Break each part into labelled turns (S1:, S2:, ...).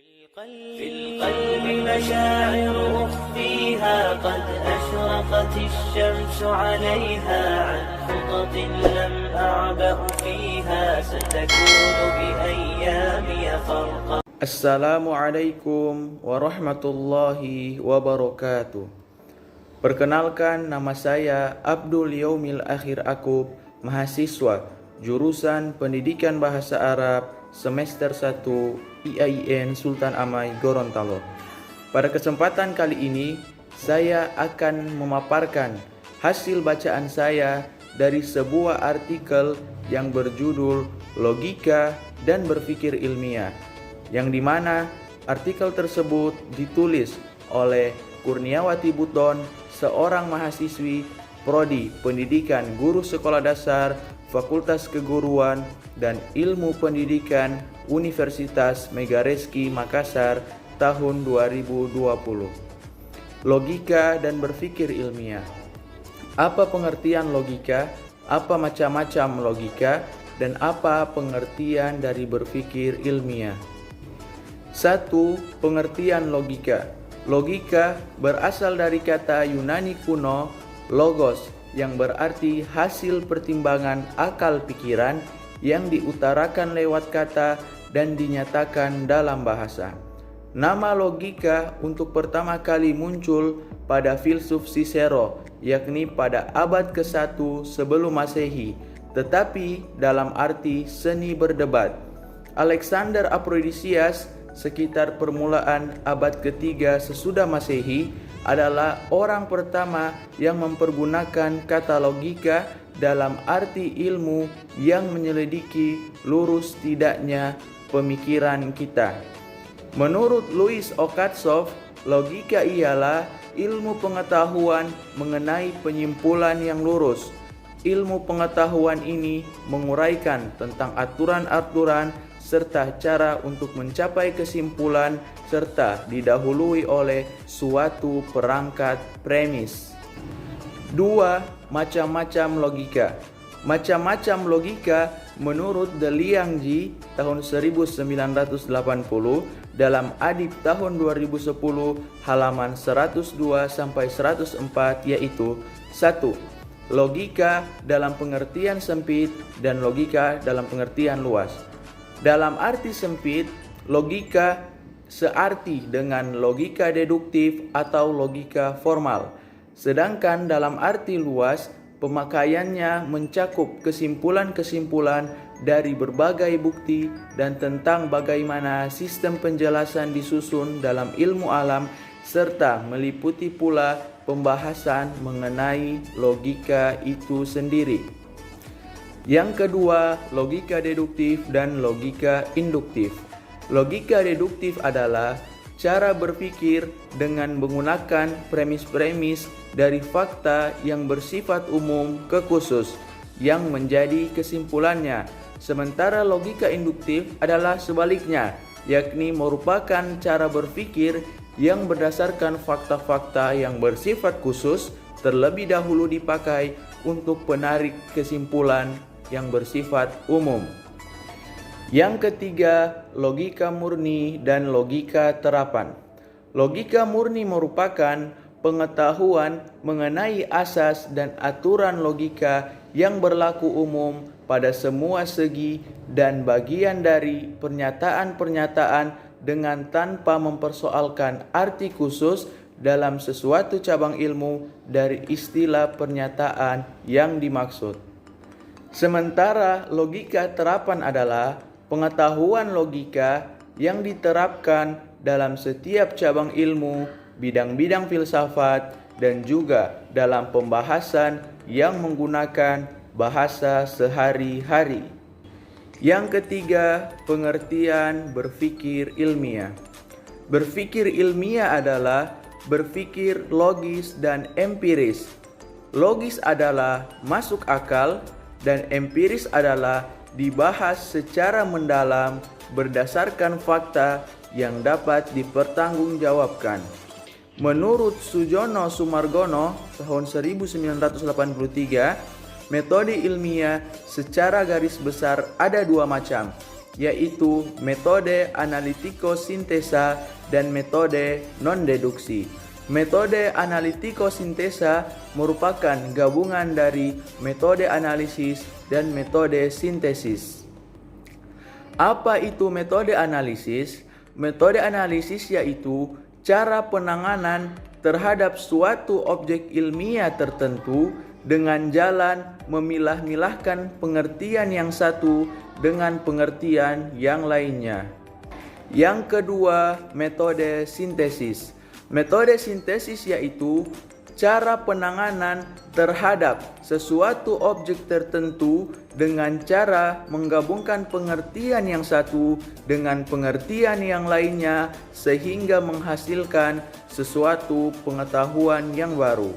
S1: في القلب مشاعر أخفيها قد أشرقت الشمس عليها عن خطط لم أعبأ فيها ستكون بأيامي فرقا.
S2: Assalamualaikum warahmatullahi wabarakatuh. Perkenalkan, nama saya Abdul Yaumil Akhir Akub, mahasiswa jurusan Pendidikan Bahasa Arab semester 1 IAIN Sultan Amai Gorontalo. Pada kesempatan kali ini, saya akan memaparkan hasil bacaan saya dari sebuah artikel yang berjudul Logika dan Berpikir Ilmiah, yang dimana artikel tersebut ditulis oleh Kurniawati Buton, seorang mahasiswi Prodi Pendidikan Guru Sekolah Dasar Fakultas Keguruan dan Ilmu Pendidikan Universitas Megareski Makassar tahun 2020. Logika dan berpikir ilmiah. Apa pengertian logika? Apa macam-macam logika? Dan apa pengertian dari berpikir ilmiah? 1. Pengertian logika. Logika berasal dari kata Yunani kuno logos, yang berarti hasil pertimbangan akal pikiran yang diutarakan lewat kata dan dinyatakan dalam bahasa. Nama logika untuk pertama kali muncul pada filsuf Cicero, yakni pada abad ke-1 sebelum Masehi, tetapi dalam arti seni berdebat. Alexander Aphrodiseus sekitar permulaan abad ke-3 sesudah Masehi adalah orang pertama yang mempergunakan kata logika dalam arti ilmu yang menyelidiki lurus tidaknya pemikiran kita. Menurut Louis Okhotskov, logika ialah ilmu pengetahuan mengenai penyimpulan yang lurus. Ilmu pengetahuan ini menguraikan tentang aturan-aturan serta cara untuk mencapai kesimpulan serta didahului oleh suatu perangkat premis. 2. Macam-macam logika. Macam-macam logika menurut De Liangji tahun 1980 dalam Adib tahun 2010 halaman 102 sampai 104, yaitu 1. Logika dalam pengertian sempit dan logika dalam pengertian luas. Dalam arti sempit, logika searti dengan logika deduktif atau logika formal. Sedangkan dalam arti luas, pemakaiannya mencakup kesimpulan-kesimpulan dari berbagai bukti dan tentang bagaimana sistem penjelasan disusun dalam ilmu alam, serta meliputi pula pembahasan mengenai logika itu sendiri. Yang kedua, logika deduktif dan logika induktif. Logika deduktif adalah cara berpikir dengan menggunakan premis-premis dari fakta yang bersifat umum ke khusus yang menjadi kesimpulannya. Sementara logika induktif adalah sebaliknya, yakni merupakan cara berpikir yang berdasarkan fakta-fakta yang bersifat khusus terlebih dahulu dipakai untuk menarik kesimpulan yang bersifat umum. Yang ketiga, logika murni dan logika terapan. Logika murni merupakan pengetahuan mengenai asas dan aturan logika yang berlaku umum pada semua segi dan bagian dari pernyataan-pernyataan dengan tanpa mempersoalkan arti khusus dalam sesuatu cabang ilmu dari istilah pernyataan yang dimaksud. Sementara logika terapan adalah pengetahuan logika yang diterapkan dalam setiap cabang ilmu, bidang-bidang filsafat, dan juga dalam pembahasan yang menggunakan bahasa sehari-hari. Yang ketiga, pengertian berpikir ilmiah. Berpikir ilmiah adalah berpikir logis dan empiris. Logis adalah masuk akal, dan empiris adalah dibahas secara mendalam berdasarkan fakta yang dapat dipertanggungjawabkan. Menurut Sujono Sumargono tahun 1983, metode ilmiah secara garis besar ada dua macam, yaitu metode analitiko-sintesa dan metode non-deduksi. Metode analitiko-sintesa merupakan gabungan dari metode analisis dan metode sintesis. Apa itu metode analisis? Metode analisis yaitu cara penanganan terhadap suatu objek ilmiah tertentu dengan jalan memilah-milahkan pengertian yang satu dengan pengertian yang lainnya. Yang kedua, metode sintesis. Metode sintesis yaitu cara penanganan terhadap sesuatu objek tertentu dengan cara menggabungkan pengertian yang satu dengan pengertian yang lainnya sehingga menghasilkan sesuatu pengetahuan yang baru.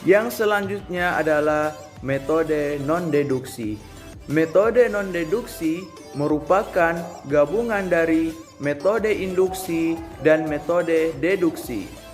S2: Yang selanjutnya adalah metode non-deduksi. Metode non-deduksi merupakan gabungan dari metode induksi dan metode deduksi.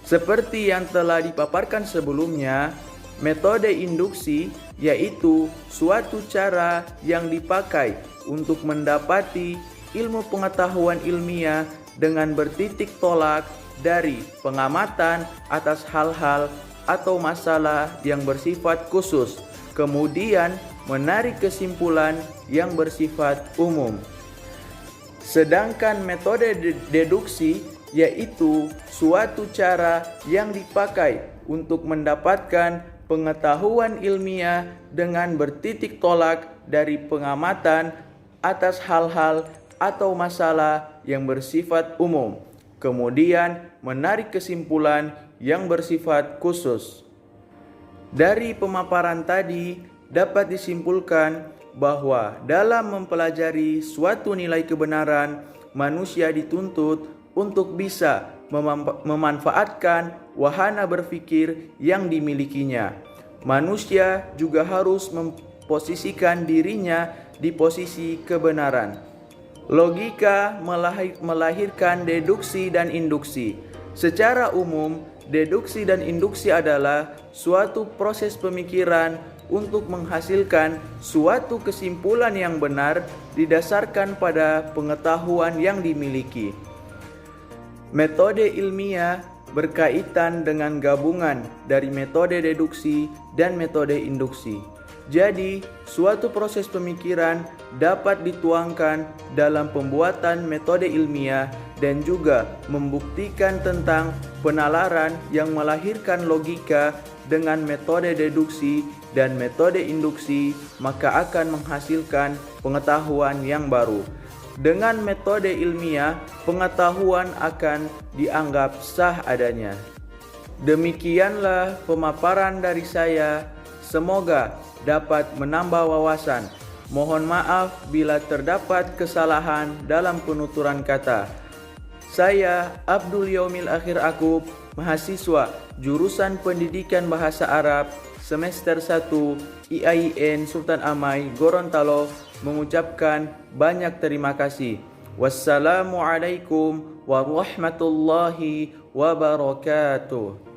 S2: Seperti yang telah dipaparkan sebelumnya, metode induksi yaitu suatu cara yang dipakai untuk mendapati ilmu pengetahuan ilmiah dengan bertitik tolak dari pengamatan atas hal-hal atau masalah yang bersifat khusus, kemudian menarik kesimpulan yang bersifat umum. Sedangkan metode deduksi yaitu suatu cara yang dipakai untuk mendapatkan pengetahuan ilmiah dengan bertitik tolak dari pengamatan atas hal-hal atau masalah yang bersifat umum, kemudian menarik kesimpulan yang bersifat khusus. Dari pemaparan tadi dapat disimpulkan bahwa dalam mempelajari suatu nilai kebenaran, manusia dituntut untuk bisa memanfaatkan wahana berpikir yang dimilikinya. Manusia juga harus memposisikan dirinya di posisi kebenaran. Logika melahirkan deduksi dan induksi. Secara umum, deduksi dan induksi adalah suatu proses pemikiran untuk menghasilkan suatu kesimpulan yang benar didasarkan pada pengetahuan yang dimiliki. Metode ilmiah berkaitan dengan gabungan dari metode deduksi dan metode induksi. Jadi, suatu proses pemikiran dapat dituangkan dalam pembuatan metode ilmiah dan juga membuktikan tentang penalaran yang melahirkan logika dengan metode deduksi dan metode induksi, maka akan menghasilkan pengetahuan yang baru. Dengan metode ilmiah, pengetahuan akan dianggap sah adanya. Demikianlah pemaparan dari saya. Semoga dapat menambah wawasan. Mohon maaf bila terdapat kesalahan dalam penuturan kata. Saya Abdul Yaumil Akhir Akub, mahasiswa jurusan Pendidikan Bahasa Arab semester 1 IAIN Sultan Amai Gorontalo, mengucapkan banyak terima kasih. Wassalamualaikum warahmatullahi wabarakatuh.